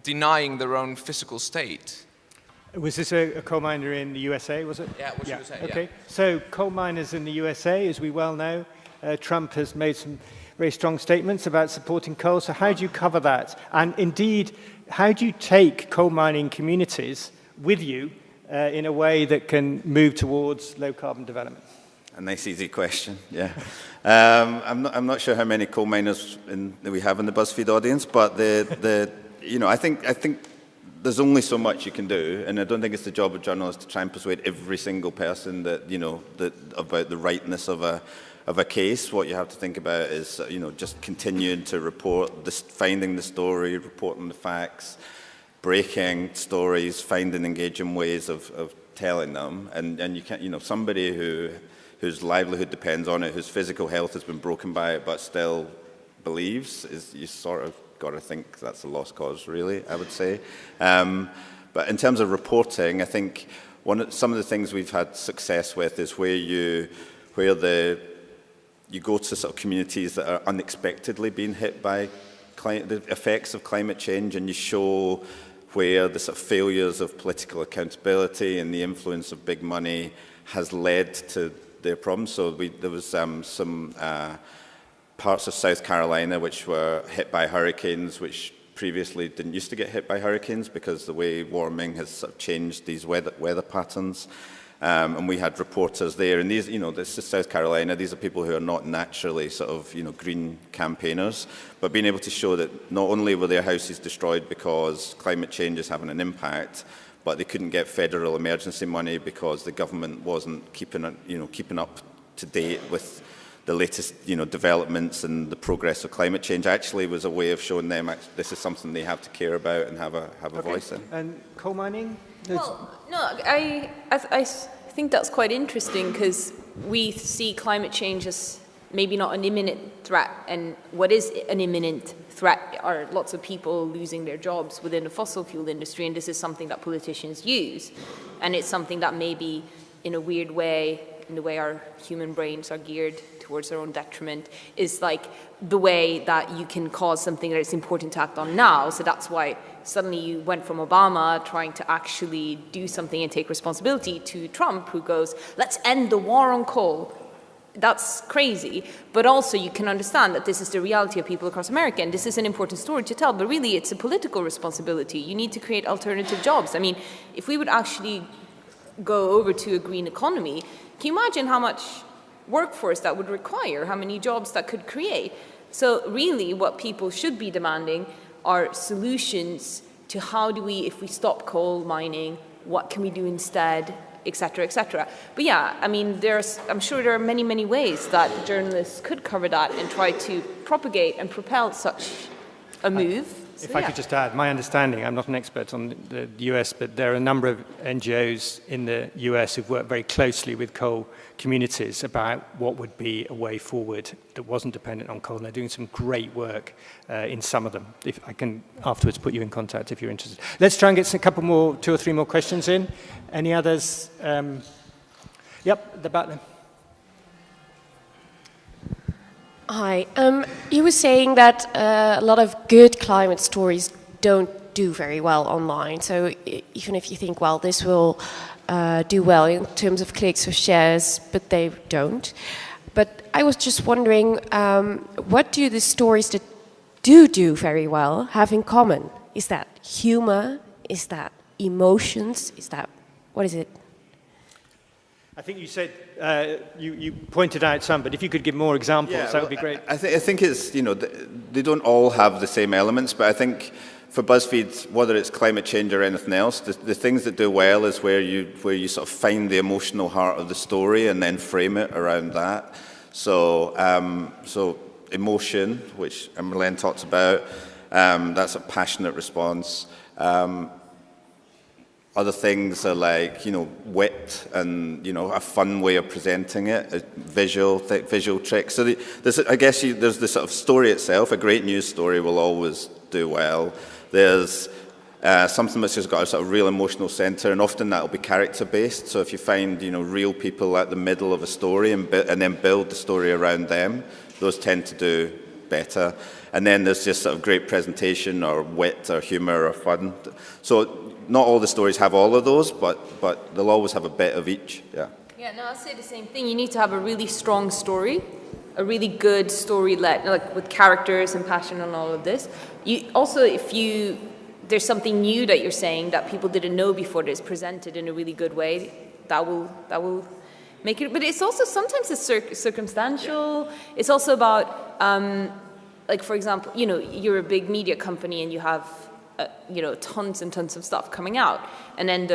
denying their own physical state? Was this a coal miner in the USA, was it? Yeah, it was USA, Okay, yeah. so coal miners in the USA, as we well know, Trump has made some very strong statements about supporting coal. So how do you cover that? And indeed, how do you take coal mining communities with you in a way that can move towards low carbon development? A nice, easy question. Yeah, I'm not sure how many coal miners that we have in the BuzzFeed audience, but I think there's only so much you can do, and I don't think it's the job of journalists to try and persuade every single person that about the rightness of a case. What you have to think about is just continuing to report finding the story, reporting the facts, breaking stories, finding engaging ways of telling them, and you can't somebody whose livelihood depends on it, whose physical health has been broken by it, but still believes, you sort of got to think that's a lost cause, really, I would say. But in terms of reporting, I think some of the things we've had success with is where you go to sort of communities that are unexpectedly being hit by the effects of climate change, and you show where the sort of failures of political accountability and the influence of big money has led to their problems. So there was some parts of South Carolina which were hit by hurricanes, which previously didn't used to get hit by hurricanes because the way warming has sort of changed these weather patterns. And we had reporters there, and these, this is South Carolina. These are people who are not naturally sort of, green campaigners, but being able to show that not only were their houses destroyed because climate change is having an impact, but they couldn't get federal emergency money because the government wasn't keeping up to date with the latest, developments and the progress of climate change. Actually, was a way of showing them this is something they have to care about and have a voice in. And coal mining? Well, no, I think that's quite interesting because we see climate change as maybe not an imminent threat, and what is an imminent threat are lots of people losing their jobs within the fossil fuel industry, and this is something that politicians use, and it's something that maybe in a weird way, in the way our human brains are geared towards their own detriment, is like the way that you can cause something that it's important to act on now. So that's why suddenly you went from Obama trying to actually do something and take responsibility to Trump, who goes, let's end the war on coal. That's crazy, but also you can understand that this is the reality of people across America, and this is an important story to tell, but really it's a political responsibility. You need to create alternative jobs. I mean, if we would actually go over to a green economy, can you imagine how much workforce that would require, how many jobs that could create? So really what people should be demanding are solutions to how do we, if we stop coal mining, what can we do instead, et cetera, et cetera. But yeah, I mean, I'm sure there are many, many ways that journalists could cover that and try to propagate and propel such a move. If I could just add, my understanding, I'm not an expert on the US, but there are a number of NGOs in the US who've worked very closely with coal communities about what would be a way forward that wasn't dependent on coal, and they're doing some great work in some of them. If I can afterwards put you in contact if you're interested. Let's try and get a couple more, 2 or 3 more questions in. Any others? Yep, at the back there. Hi. You were saying that a lot of good climate stories don't do very well online. So even if you think, well, this will do well in terms of clicks or shares, but they don't. But I was just wondering, what do the stories that do very well have in common? Is that humor? Is that emotions? Is that, what is it? I think you said, you pointed out some, but if you could give more examples, that would be great. I think it's, they don't all have the same elements, but I think for BuzzFeed, whether it's climate change or anything else, the things that do well is where you sort of find the emotional heart of the story and then frame it around that. So, emotion, which Marlene talks about, that's a passionate response. Other things are like, wit and, a fun way of presenting it, visual tricks. So I guess there's the sort of story itself. A great news story will always do well. There's something which has got a sort of real emotional centre, and often that will be character-based. So if you find, real people at the middle of a story and then build the story around them, those tend to do better. And then there's just sort of great presentation or wit or humour or fun. So not all the stories have all of those, but they'll always have a bit of each. Yeah. Yeah, no, I'll say the same thing. You need to have a really strong story, a really good story like with characters and passion and all of this. You also, there's something new that you're saying that people didn't know before that is presented in a really good way, that will make it. But it's also sometimes it's circumstantial. It's also about like, for example, you're a big media company and you have tons and tons of stuff coming out, and then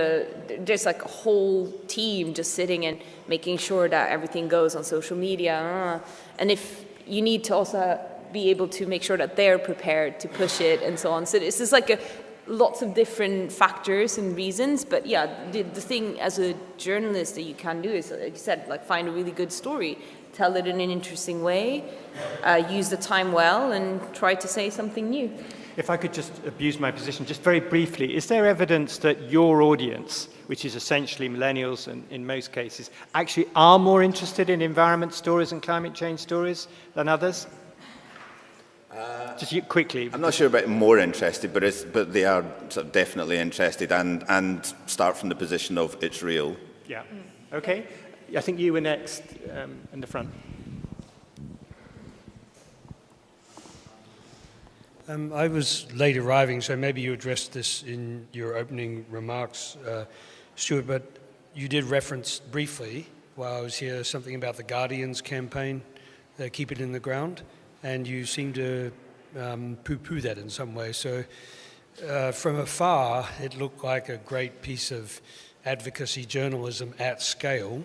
there's like a whole team just sitting and making sure that everything goes on social media, and if you need to also be able to make sure that they're prepared to push it and so on. So it's just like lots of different factors and reasons. But yeah, the thing as a journalist that you can do is, like you said, like find a really good story, tell it in an interesting way, use the time well, and try to say something new. If I could just abuse my position, just very briefly, is there evidence that your audience, which is essentially millennials in most cases, actually are more interested in environment stories and climate change stories than others? Just quickly. I'm not sure about more interested, but they are sort of definitely interested and start from the position of it's real. Yeah. Okay. I think you were next in the front. I was late arriving, so maybe you addressed this in your opening remarks, Stuart, but you did reference briefly while I was here something about the Guardian's campaign, Keep It in the Ground, and you seem to poo-poo that in some way. So from afar, it looked like a great piece of advocacy journalism at scale.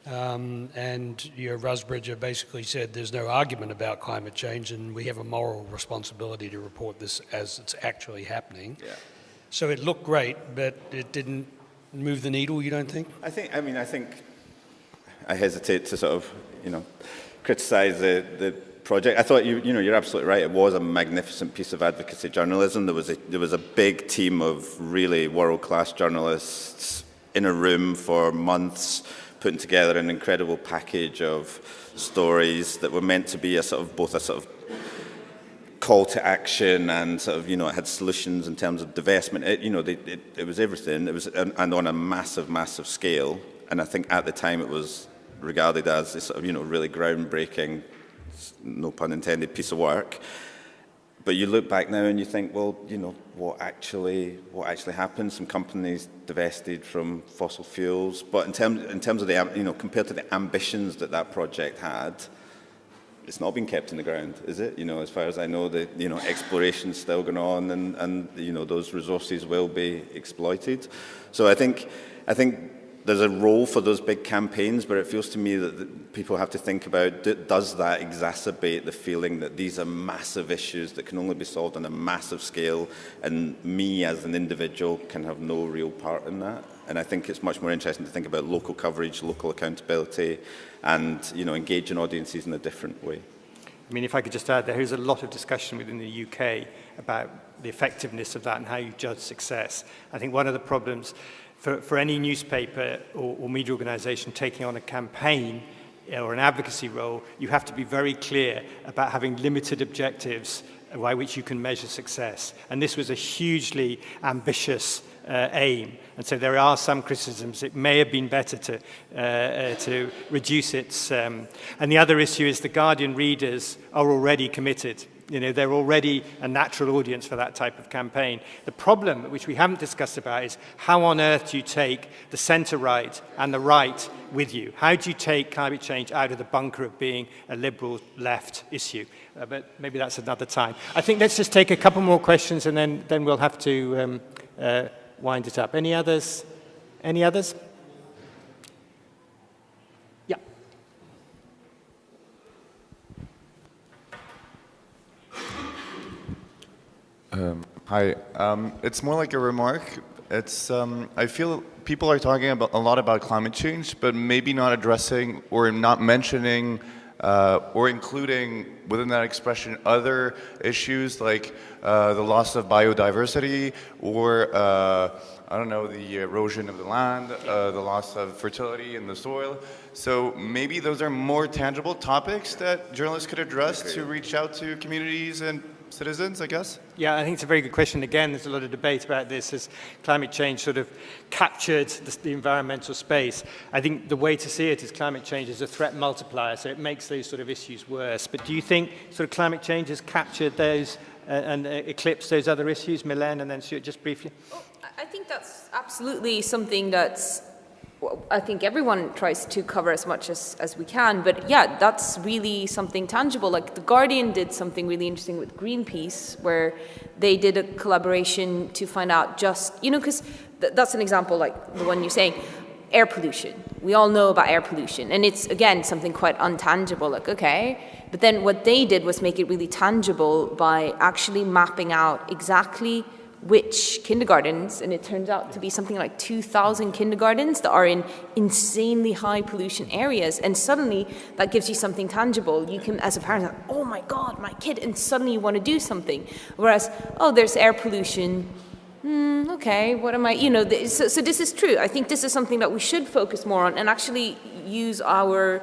And your Rusbridger basically said there's no argument about climate change and we have a moral responsibility to report this as it's actually happening. Yeah. So it looked great, but it didn't move the needle, you don't think? I think I hesitate to sort of, criticise the project. I thought you're absolutely right. It was a magnificent piece of advocacy journalism. There was a big team of really world-class journalists in a room for months, putting together an incredible package of stories that were meant to be both a sort of call to action and sort of, it had solutions in terms of divestment. It was everything. It was, and on a massive, massive scale. And I think at the time it was regarded as this sort of, really groundbreaking, no pun intended, piece of work. But you look back now and you think, well, what actually happened? Some companies divested from fossil fuels, but in terms of the, compared to the ambitions that project had, it's not been kept in the ground, is it? As far as I know, the exploration's still going on, and those resources will be exploited. So I think there's a role for those big campaigns, but it feels to me that people have to think about, does that exacerbate the feeling that these are massive issues that can only be solved on a massive scale, and me as an individual can have no real part in that? And I think it's much more interesting to think about local coverage, local accountability, and engaging audiences in a different way. I mean, if I could just add, there is a lot of discussion within the UK about the effectiveness of that and how you judge success. I think one of the problems for any newspaper or media organisation taking on a campaign or an advocacy role, you have to be very clear about having limited objectives by which you can measure success. And this was a hugely ambitious aim. And so there are some criticisms. It may have been better to reduce its... and the other issue is the Guardian readers are already committed. They're already a natural audience for that type of campaign. The problem, which we haven't discussed about, is how on earth do you take the centre-right and the right with you? How do you take climate change out of the bunker of being a liberal left issue? But maybe that's another time. I think let's just take a couple more questions and then we'll have to wind it up. Any others? Any others? Yeah. Hi. It's more like a remark. It's, I feel people are talking a lot about climate change, but maybe not addressing or not mentioning or including within that expression other issues like the loss of biodiversity or, I don't know, the erosion of the land, the loss of fertility in the soil. So maybe those are more tangible topics that journalists could address to reach out to communities and citizens, I guess? Yeah, I think it's a very good question. Again, there's a lot of debate about this as climate change sort of captured the environmental space. I think the way to see it is climate change is a threat multiplier, so it makes those sort of issues worse. But do you think sort of climate change has captured those and eclipsed those other issues? Milène and then Stuart, just briefly. Well, I think that's absolutely something that's, well, I think everyone tries to cover as much as we can, but yeah, that's really something tangible. Like The Guardian did something really interesting with Greenpeace, where they did a collaboration to find out just, you know, because that's an example like the one you're saying, air pollution. We all know about air pollution, and it's, again, something quite untangible, like, okay. But then what they did was make it really tangible by actually mapping out exactly which kindergartens, and it turns out to be something like 2,000 kindergartens that are in insanely high pollution areas, and suddenly that gives you something tangible. You can, as a parent, like, oh my God, my kid, and suddenly you want to do something. Whereas, oh, there's air pollution, okay, what am I, you know, so this is true. I think this is something that we should focus more on and actually use our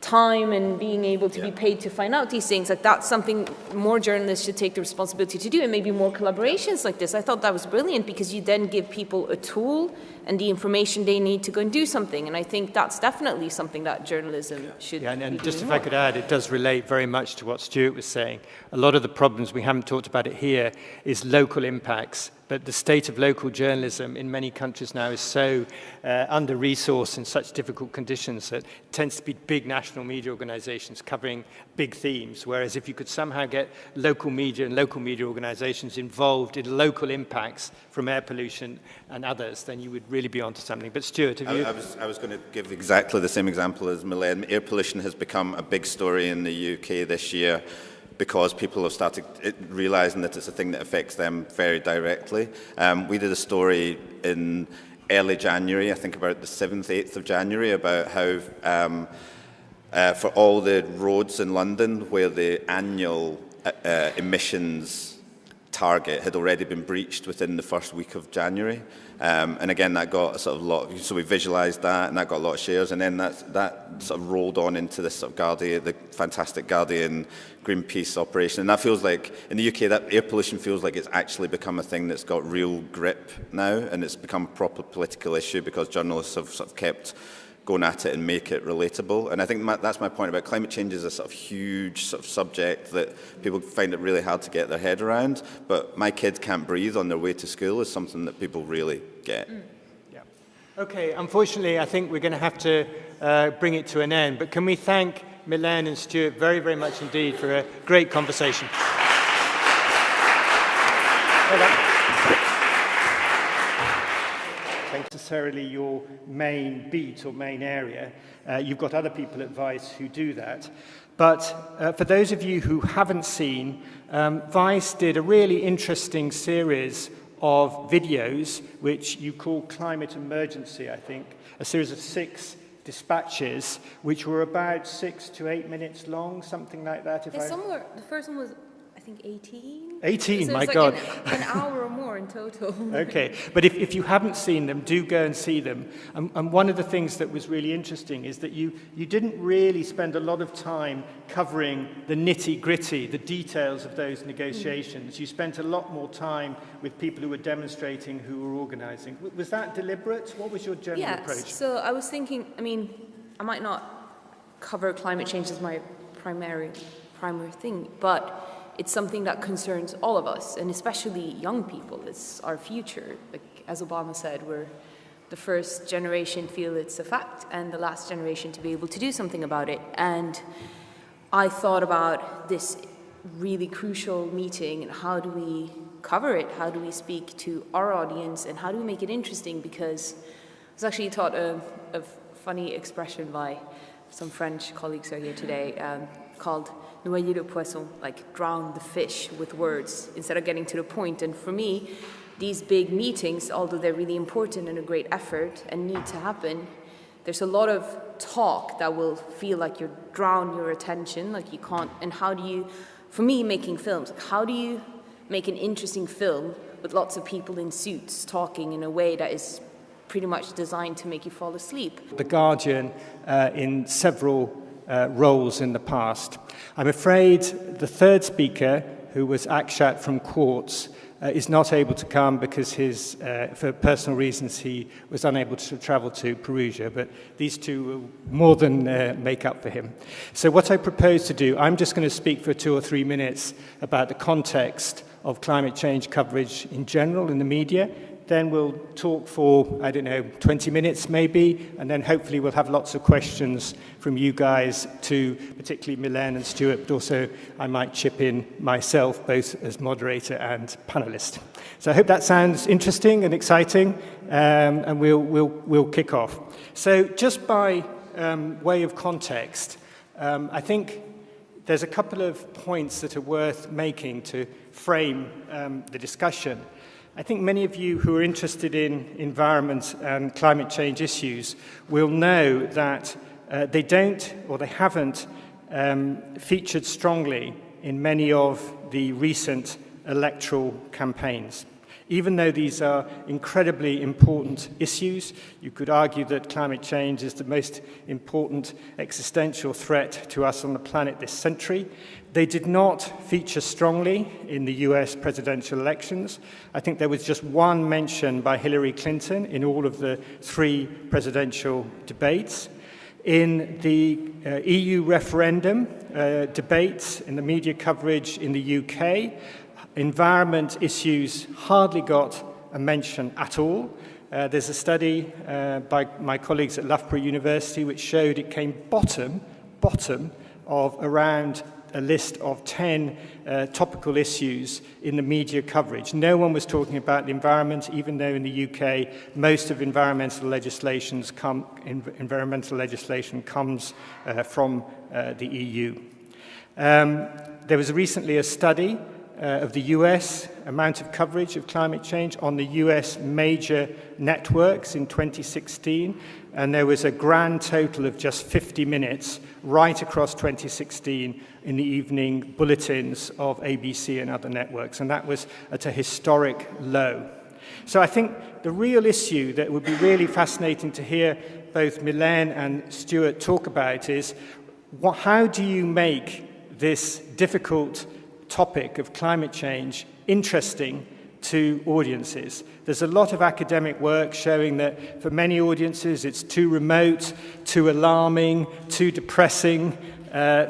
time and being able to be paid to find out these things. Like, that's something more journalists should take the responsibility to do, and maybe more collaborations like this. I thought that was brilliant because you then give people a tool and the information they need to go and do something. And I think that's definitely something that journalism should Yeah, and be just doing if I more. could add, it does relate very much to what Stuart was saying. A lot of the problems, we haven't talked about it here, is local impacts. But the state of local journalism in many countries now is so under-resourced in such difficult conditions that it tends to be big national media organizations covering big themes, whereas if you could somehow get local media and local media organizations involved in local impacts from air pollution and others, then you would really be onto something. But Stuart, have you... I was going to give exactly the same example as Milène. Air pollution has become a big story in the UK this year, because people have started realising that it's a thing that affects them very directly. We did a story in early January, I think about the 7th, 8th of January, about how for all the roads in London where the annual emissions target had already been breached within the first week of January. And again, that got a sort of lot, so we visualised that, and that got a lot of shares, and then that sort of rolled on into this sort of Guardian, the fantastic Guardian Greenpeace operation. And that feels like, in the UK, that air pollution feels like it's actually become a thing that's got real grip now, and it's become a proper political issue because journalists have sort of kept going at it and make it relatable. And I think that's my point about climate change is a sort of huge sort of subject that people find it really hard to get their head around. But my kids can't breathe on their way to school is something that people really get. Yeah. Okay, unfortunately, I think we're going to have to bring it to an end. But can we thank Milène and Stuart very, very much indeed for a great conversation. Necessarily your main beat or main area. You've got other people at Vice who do that. But for those of you who haven't seen, Vice did a really interesting series of videos, which you call Climate Emergency, I think, a series of 6 dispatches, which were about 6 to 8 minutes long, something like that. The first one was, I think, 18? 18, so my like God. An hour or more in total. Okay, but if you haven't seen them, do go and see them. And one of the things that was really interesting is that you didn't really spend a lot of time covering the nitty-gritty, the details of those negotiations. You spent a lot more time with people who were demonstrating, who were organizing. Was that deliberate? What was your general approach? Yes, so I was thinking, I mean, I might not cover climate change as my primary thing, but it's something that concerns all of us, and especially young people. It's our future. Like, as Obama said, we're the first generation to feel it's a fact, and the last generation to be able to do something about it. And I thought about this really crucial meeting, and how do we cover it? How do we speak to our audience, and how do we make it interesting? Because I was actually taught a funny expression by some French colleagues who are here today, called noyer le poisson, like drown the fish with words instead of getting to the point. And for me, these big meetings, although they're really important and a great effort and need to happen, there's a lot of talk that will feel like you drown your attention, like you can't. And how do you, for me, making films, how do you make an interesting film with lots of people in suits talking in a way that is pretty much designed to make you fall asleep? The Guardian in several roles in the past. I'm afraid the third speaker, who was Akshat from Quartz, is not able to come because for personal reasons he was unable to travel to Perugia, but these two will more than make up for him. So what I propose to do, I'm just going to speak for 2 or 3 minutes about the context of climate change coverage in general in the media. Then we'll talk for, 20 minutes maybe, and then hopefully we'll have lots of questions from you guys to particularly Milen and Stuart, but also I might chip in myself, both as moderator and panelist. So I hope that sounds interesting and exciting, and we'll kick off. So just by way of context, I think there's a couple of points that are worth making to frame the discussion. I think many of you who are interested in environment and climate change issues will know that they don't, or they haven't, featured strongly in many of the recent electoral campaigns. Even though these are incredibly important issues, you could argue that climate change is the most important existential threat to us on the planet this century. They did not feature strongly in the US presidential elections. I think there was just one mention by Hillary Clinton in all of the 3 presidential debates. In the EU referendum debates, in the media coverage in the UK, environment issues hardly got a mention at all. There's a study by my colleagues at Loughborough University which showed it came bottom of around a list of 10 topical issues in the media coverage. No one was talking about the environment, even though in the UK most of environmental legislation comes from the EU. There was recently a study of the US amount of coverage of climate change on the US major networks in 2016, and there was a grand total of just 50 minutes right across 2016 in the evening bulletins of ABC and other networks, and that was at a historic low. So I think the real issue that would be really fascinating to hear both Milen and Stuart talk about is how do you make this difficult topic of climate change interesting to audiences? There's a lot of academic work showing that for many audiences it's too remote, too alarming, too depressing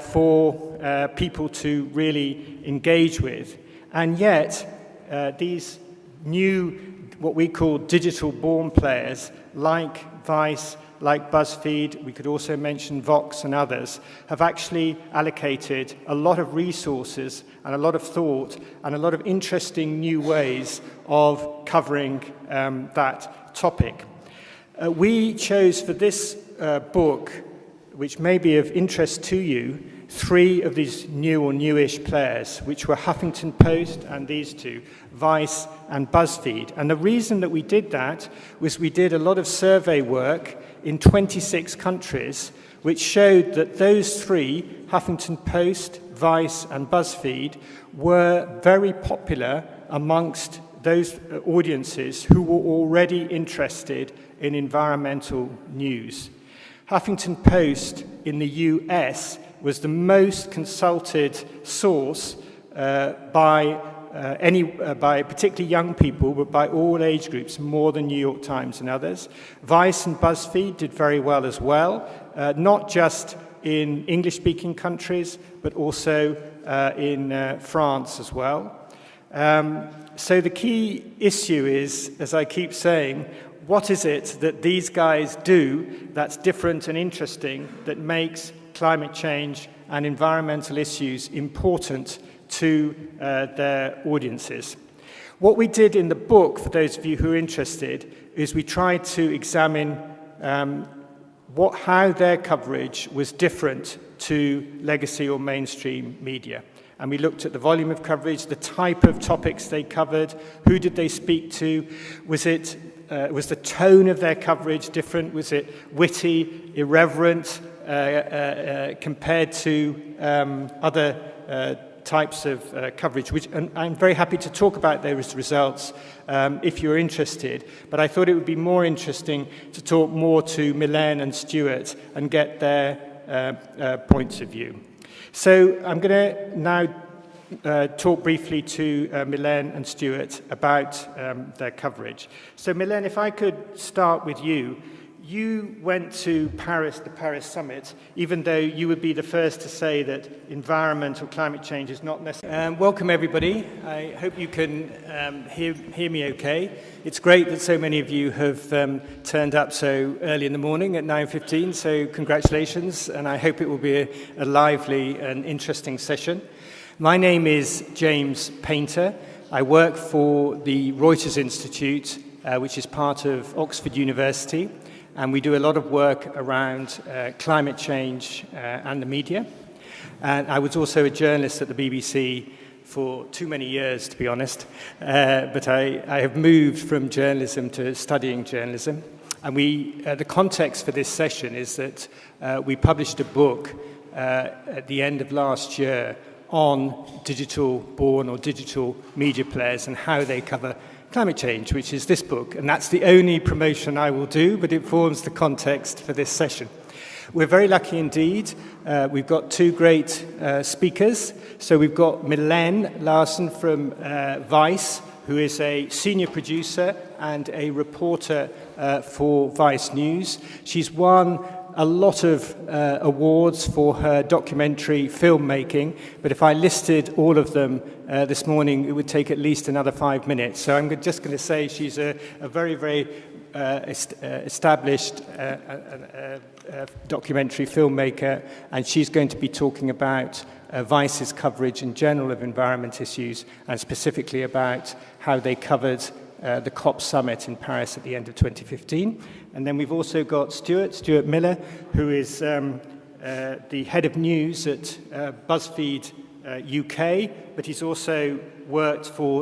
for people to really engage with. And yet these new, what we call digital born players like Vice, like BuzzFeed, we could also mention Vox and others, have actually allocated a lot of resources and a lot of thought and a lot of interesting new ways of covering that topic. We chose for this book, which may be of interest to you, 3 of these new or newish players, which were Huffington Post and these 2, Vice and BuzzFeed. And the reason that we did that was we did a lot of survey work in 26 countries, which showed that those 3, Huffington Post, Vice and BuzzFeed, were very popular amongst those audiences who were already interested in environmental news. Huffington Post in the US was the most consulted source by particularly young people, but by all age groups, more than New York Times and others. Vice and BuzzFeed did very well as well, not just in English-speaking countries, but also in France as well. So the key issue is, as I keep saying, what is it that these guys do that's different and interesting that makes climate change and environmental issues important to their audiences? What we did in the book, for those of you who are interested, is we tried to examine how their coverage was different to legacy or mainstream media. And we looked at the volume of coverage, the type of topics they covered, who did they speak to, was the tone of their coverage different, was it witty, irreverent, compared to other types of coverage, and I'm very happy to talk about those results if you're interested, but I thought it would be more interesting to talk more to Milène and Stuart and get their points of view. So I'm going to now talk briefly to Milène and Stuart about their coverage. So Milène, if I could start with you. You went to Paris, the Paris summit, even though you would be the first to say that environment or climate change is not necessary. Welcome, everybody. I hope you can hear me okay. It's great that so many of you have turned up so early in the morning at 9:15, so congratulations, and I hope it will be a lively and interesting session. My name is James Painter. I work for the Reuters Institute, which is part of Oxford University. And we do a lot of work around climate change and the media. And I was also a journalist at the BBC for too many years, to be honest. But I have moved from journalism to studying journalism. And the context for this session is that we published a book at the end of last year on digital-born or digital media players and how they cover climate change, which is this book, and that's the only promotion I will do, but it forms the context for this session. We're very lucky indeed. We've got two great speakers. So we've got Milène Larsen from Vice, who is a senior producer and a reporter for Vice News. She's won a lot of awards for her documentary filmmaking, but if I listed all of them this morning, it would take at least another 5 minutes. So I'm just going to say she's a very, very established documentary filmmaker, and she's going to be talking about Vice's coverage in general of environment issues, and specifically about how they covered the COP summit in Paris at the end of 2015. And then we've also got Stuart Miller, who is the head of news at BuzzFeed UK, but he's also worked for